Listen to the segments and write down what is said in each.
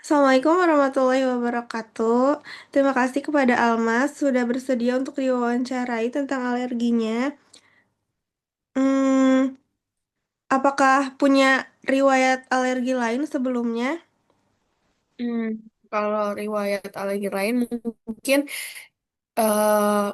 Assalamualaikum warahmatullahi wabarakatuh. Terima kasih kepada Almas sudah bersedia untuk diwawancarai tentang alerginya. Hmm, apakah punya riwayat alergi lain sebelumnya? Hmm, Kalau riwayat alergi lain mungkin eh,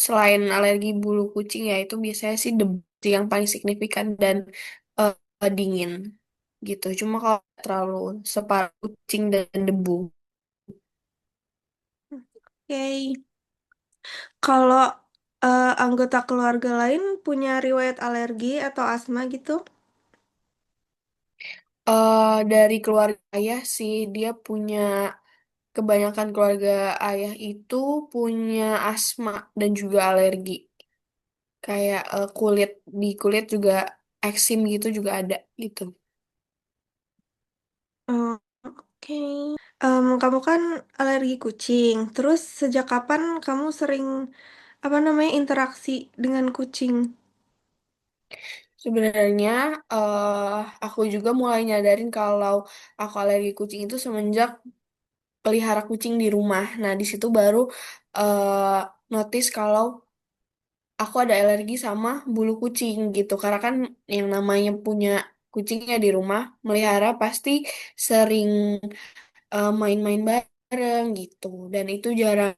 selain alergi bulu kucing ya itu biasanya sih debu sih yang paling signifikan dan dingin gitu. Cuma kalau terlalu separah kucing dan debu. Oke. Kalau anggota keluarga lain punya riwayat alergi atau asma gitu? Dari keluarga ayah sih dia punya kebanyakan keluarga ayah itu punya asma dan juga alergi. Kayak kulit juga eksim gitu juga ada gitu. Oh, oke. Kamu kan alergi kucing. Terus sejak kapan kamu sering apa namanya interaksi dengan kucing? Sebenarnya aku juga mulai nyadarin kalau aku alergi kucing itu semenjak pelihara kucing di rumah. Nah, di situ baru notice kalau aku ada alergi sama bulu kucing gitu. Karena kan yang namanya punya kucingnya di rumah, melihara pasti sering main-main bareng gitu. Dan itu jarang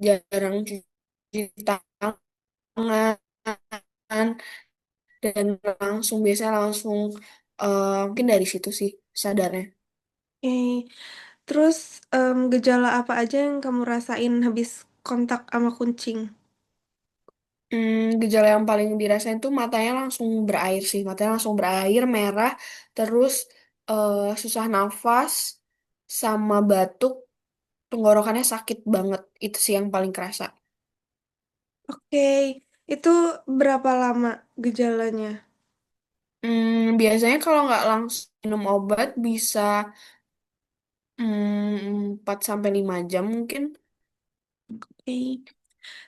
jarang cuci tangan dan biasanya langsung mungkin dari situ sih sadarnya. Oke. Terus gejala apa aja yang kamu rasain habis kontak sama kucing? Gejala yang paling dirasain tuh matanya langsung berair sih, matanya langsung berair merah, terus susah nafas, sama batuk, tenggorokannya sakit banget, itu sih yang paling kerasa. Oke, itu berapa lama gejalanya? Biasanya kalau nggak langsung minum obat bisa 4 sampai 5 jam mungkin. Oke.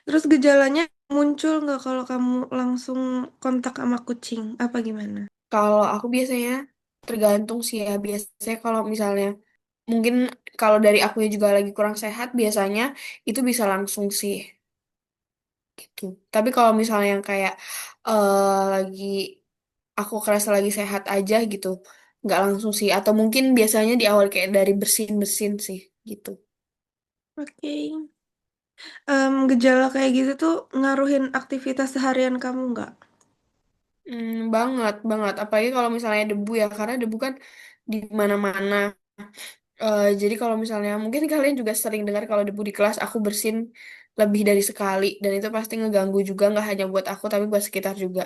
Terus gejalanya muncul nggak kalau kamu langsung kontak sama kucing? Apa gimana? Kalau aku biasanya tergantung sih ya. Biasanya kalau misalnya mungkin kalau dari akunya juga lagi kurang sehat, biasanya itu bisa langsung sih gitu. Tapi kalau misalnya yang kayak lagi aku kerasa lagi sehat aja gitu, nggak langsung sih. Atau mungkin biasanya di awal kayak dari bersin-bersin sih gitu. Oke. Gejala kayak gitu tuh ngaruhin aktivitas seharian kamu nggak? Banget, banget. Apalagi kalau misalnya debu ya, karena debu kan di mana-mana. Jadi kalau misalnya mungkin kalian juga sering dengar kalau debu di kelas aku bersin lebih dari sekali dan itu pasti ngeganggu juga nggak hanya buat aku tapi buat sekitar juga.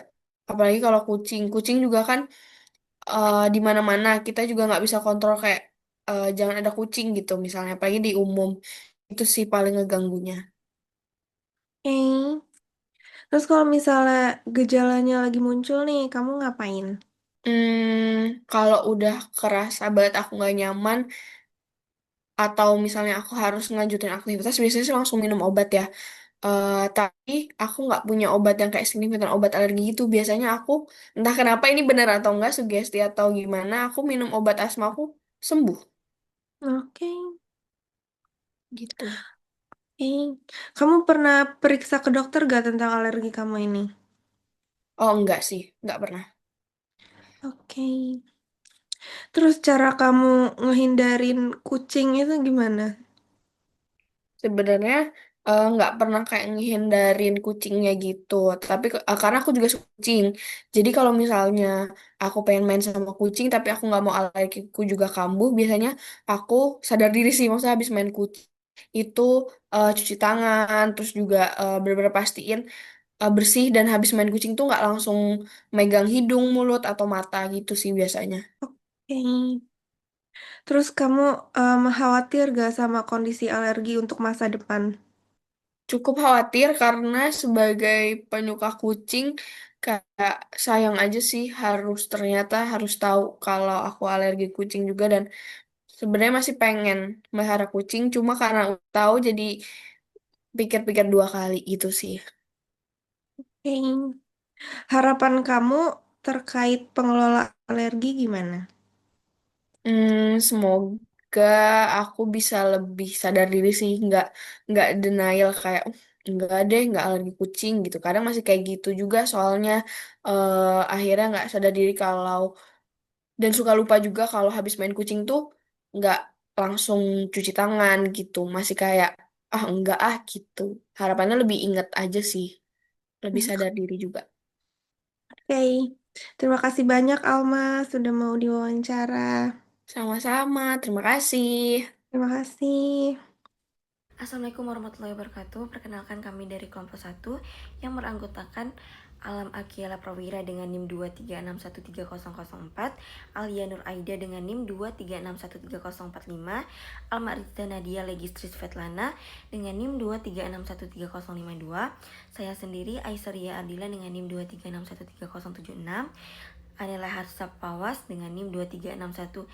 Apalagi kalau kucing, kucing juga kan di mana-mana kita juga nggak bisa kontrol kayak jangan ada kucing gitu misalnya. Apalagi di umum itu sih paling ngeganggunya. Oke. Terus kalau misalnya gejalanya lagi muncul nih, kamu ngapain? Kalau udah kerasa banget aku nggak nyaman atau misalnya aku harus ngelanjutin aktivitas biasanya sih langsung minum obat ya. Tapi aku nggak punya obat yang kayak signifikan obat alergi itu. Biasanya aku entah kenapa ini benar atau enggak sugesti atau gimana, aku minum obat asma aku sembuh Oke. gitu. Oke. Kamu pernah periksa ke dokter gak tentang alergi kamu ini? Oh enggak sih, enggak pernah. Oke. Terus cara kamu ngehindarin kucing itu gimana? Sebenarnya nggak pernah kayak ngehindarin kucingnya gitu. Tapi karena aku juga suka kucing. Jadi kalau misalnya aku pengen main sama kucing tapi aku nggak mau alergiku juga kambuh, biasanya aku sadar diri sih, maksudnya habis main kucing itu cuci tangan, terus juga bener-bener pastiin bersih dan habis main kucing tuh nggak langsung megang hidung, mulut atau mata gitu sih biasanya. Oke. Terus kamu khawatir gak sama kondisi alergi untuk masa depan? Cukup khawatir karena sebagai penyuka kucing kayak sayang aja sih ternyata harus tahu kalau aku alergi kucing juga dan sebenarnya masih pengen melihara kucing cuma karena udah tahu jadi pikir-pikir 2 kali gitu sih. Oke. Harapan kamu terkait pengelola alergi gimana? Semoga. aku bisa lebih sadar diri sih, nggak denial kayak enggak deh, nggak alergi kucing gitu. Kadang masih kayak gitu juga soalnya akhirnya nggak sadar diri kalau dan suka lupa juga kalau habis main kucing tuh nggak langsung cuci tangan gitu. Masih kayak enggak gitu. Harapannya lebih inget aja sih, lebih Hmm, sadar diri juga. Oke, terima kasih banyak Alma sudah mau diwawancara. Sama-sama, terima kasih. Terima kasih. Assalamualaikum warahmatullahi wabarakatuh. Perkenalkan kami dari kelompok 1 yang beranggotakan Alam Akiela Prawira dengan NIM 236130004, Alia Nur Aida dengan NIM 236130045, Alma Rizda Nadia Legistris Svetlana dengan NIM 236130052, saya sendiri Aisaria Ardila dengan NIM 236130076, Anela Harsa Pawas dengan NIM 236130090,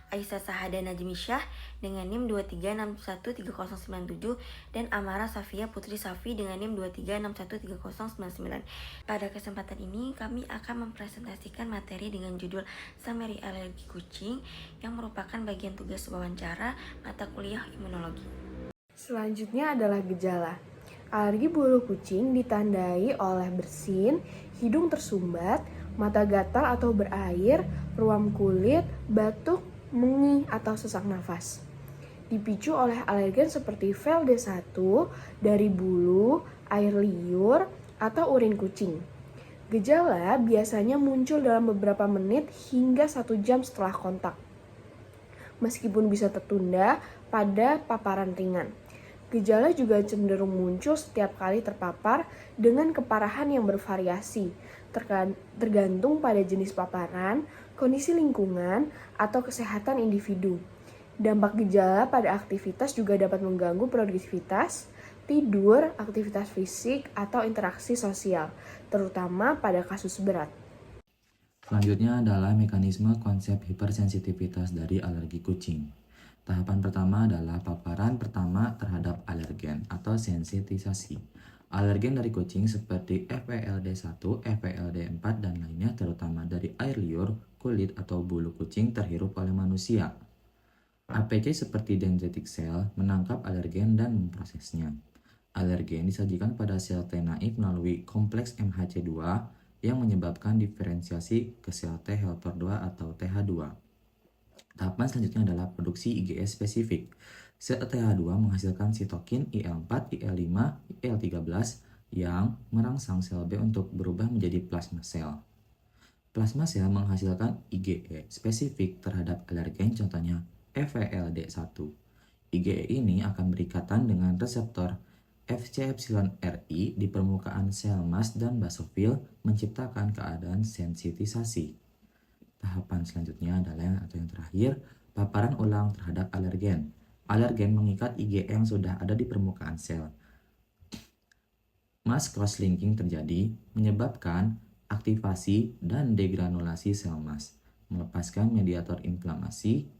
Aisyah Sahada Najmi Syah dengan NIM 236130097, dan Amara Safia Putri Safi dengan NIM 236130099. Pada kesempatan ini kami akan mempresentasikan materi dengan judul Summary Alergi Kucing yang merupakan bagian tugas wawancara mata kuliah imunologi. Selanjutnya adalah gejala. Alergi bulu kucing ditandai oleh bersin, hidung tersumbat, mata gatal atau berair, ruam kulit, batuk, mengi, atau sesak nafas. Dipicu oleh alergen seperti VLD1 dari bulu, air liur, atau urin kucing. Gejala biasanya muncul dalam beberapa menit hingga 1 jam setelah kontak, meskipun bisa tertunda pada paparan ringan. Gejala juga cenderung muncul setiap kali terpapar dengan keparahan yang bervariasi, tergantung pada jenis paparan, kondisi lingkungan, atau kesehatan individu. Dampak gejala pada aktivitas juga dapat mengganggu produktivitas, tidur, aktivitas fisik, atau interaksi sosial, terutama pada kasus berat. Selanjutnya adalah mekanisme konsep hipersensitivitas dari alergi kucing. Tahapan pertama adalah paparan pertama terhadap alergen atau sensitisasi. Alergen dari kucing seperti FPLD1, FPLD4, dan lainnya terutama dari air liur, kulit, atau bulu kucing terhirup oleh manusia. APC seperti dendritic cell menangkap alergen dan memprosesnya. Alergen disajikan pada sel T naif melalui kompleks MHC2 yang menyebabkan diferensiasi ke sel T helper 2 atau TH2. Tahapan selanjutnya adalah produksi IgE spesifik. Sel TH2 menghasilkan sitokin IL4, IL5, IL13 yang merangsang sel B untuk berubah menjadi plasma sel. Plasma sel menghasilkan IgE spesifik terhadap alergen, contohnya FVLD1. IgE ini akan berikatan dengan reseptor Fc-epsilon-Ri di permukaan sel mast dan basofil, menciptakan keadaan sensitisasi. Tahapan selanjutnya adalah yang terakhir, paparan ulang terhadap alergen. Alergen mengikat IgE yang sudah ada di permukaan sel. Mast cross-linking terjadi, menyebabkan aktivasi dan degranulasi sel mast, melepaskan mediator inflamasi,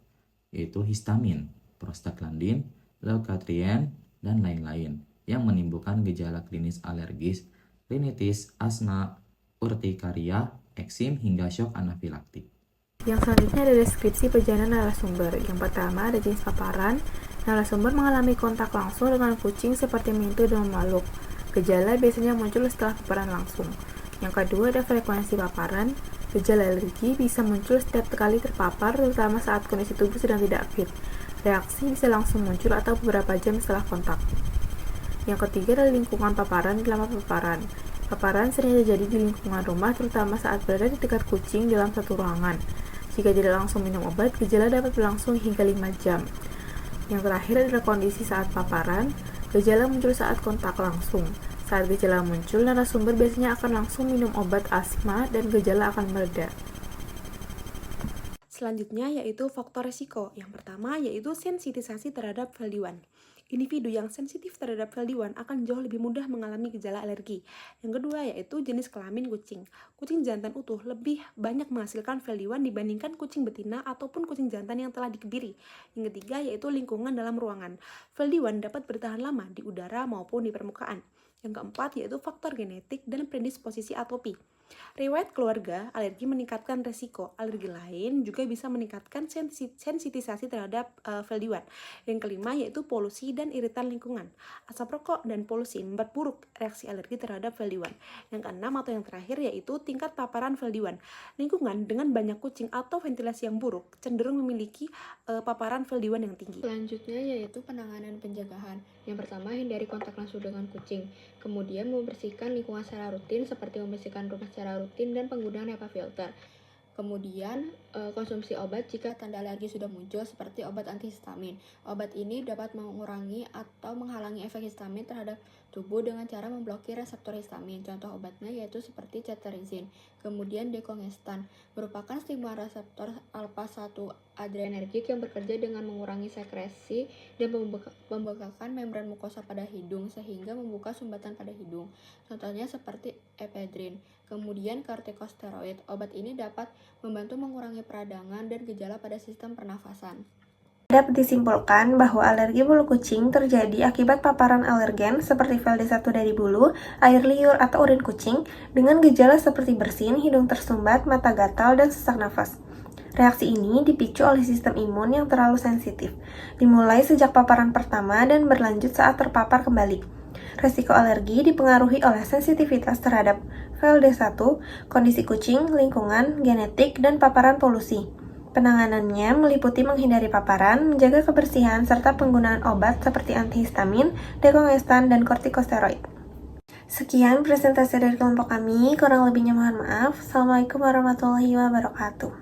yaitu histamin, prostaglandin, leukotrien, dan lain-lain, yang menimbulkan gejala klinis alergis, rinitis, asma, urtikaria, eksim, hingga shock anafilaktik. Yang selanjutnya ada deskripsi perjalanan narasumber. Yang pertama ada jenis paparan. Narasumber mengalami kontak langsung dengan kucing seperti menyentuh dan memeluk. Gejala biasanya muncul setelah paparan langsung. Yang kedua ada frekuensi paparan. Gejala alergi bisa muncul setiap kali terpapar, terutama saat kondisi tubuh sedang tidak fit. Reaksi bisa langsung muncul atau beberapa jam setelah kontak. Yang ketiga adalah lingkungan paparan. Lama paparan. Paparan sering terjadi di lingkungan rumah, terutama saat berada di dekat kucing dalam satu ruangan. Jika tidak langsung minum obat, gejala dapat berlangsung hingga 5 jam. Yang terakhir adalah kondisi saat paparan. Gejala muncul saat kontak langsung. Saat gejala muncul, narasumber biasanya akan langsung minum obat asma dan gejala akan mereda. Selanjutnya yaitu faktor resiko. Yang pertama yaitu sensitisasi terhadap VLD1. Individu yang sensitif terhadap VLD1 akan jauh lebih mudah mengalami gejala alergi. Yang kedua yaitu jenis kelamin kucing. Kucing jantan utuh lebih banyak menghasilkan VLD1 dibandingkan kucing betina ataupun kucing jantan yang telah dikebiri. Yang ketiga yaitu lingkungan dalam ruangan. VLD1 dapat bertahan lama di udara maupun di permukaan. Yang keempat yaitu faktor genetik dan predisposisi atopi. Riwayat keluarga, alergi meningkatkan resiko. Alergi lain juga bisa meningkatkan sensitisasi terhadap VLD-1. Yang kelima yaitu polusi dan iritan lingkungan. Asap rokok dan polusi memperburuk reaksi alergi terhadap VLD-1. Yang keenam atau yang terakhir yaitu tingkat paparan VLD-1. Lingkungan dengan banyak kucing atau ventilasi yang buruk cenderung memiliki paparan VLD-1 yang tinggi. Selanjutnya yaitu penanganan pencegahan. Yang pertama, hindari kontak langsung dengan kucing. Kemudian membersihkan lingkungan secara rutin seperti membersihkan rumah secara rutin dan penggunaan HEPA filter. Kemudian konsumsi obat jika tanda alergi sudah muncul seperti obat antihistamin. Obat ini dapat mengurangi atau menghalangi efek histamin terhadap tubuh dengan cara memblokir reseptor histamin. Contoh obatnya yaitu seperti cetirizine. Kemudian dekongestan merupakan stimulan reseptor alpha-1 adrenergik yang bekerja dengan mengurangi sekresi dan membengkakkan membran mukosa pada hidung sehingga membuka sumbatan pada hidung. Contohnya seperti ephedrine. Kemudian kortikosteroid. Obat ini dapat membantu mengurangi peradangan dan gejala pada sistem pernafasan. Dapat disimpulkan bahwa alergi bulu kucing terjadi akibat paparan alergen seperti VLD-1 dari bulu, air liur atau urin kucing dengan gejala seperti bersin, hidung tersumbat, mata gatal, dan sesak nafas. Reaksi ini dipicu oleh sistem imun yang terlalu sensitif, dimulai sejak paparan pertama dan berlanjut saat terpapar kembali. Resiko alergi dipengaruhi oleh sensitivitas terhadap VLD-1, kondisi kucing, lingkungan, genetik, dan paparan polusi. Penanganannya meliputi menghindari paparan, menjaga kebersihan, serta penggunaan obat seperti antihistamin, dekongestan, dan kortikosteroid. Sekian presentasi dari kelompok kami, kurang lebihnya mohon maaf. Assalamualaikum warahmatullahi wabarakatuh.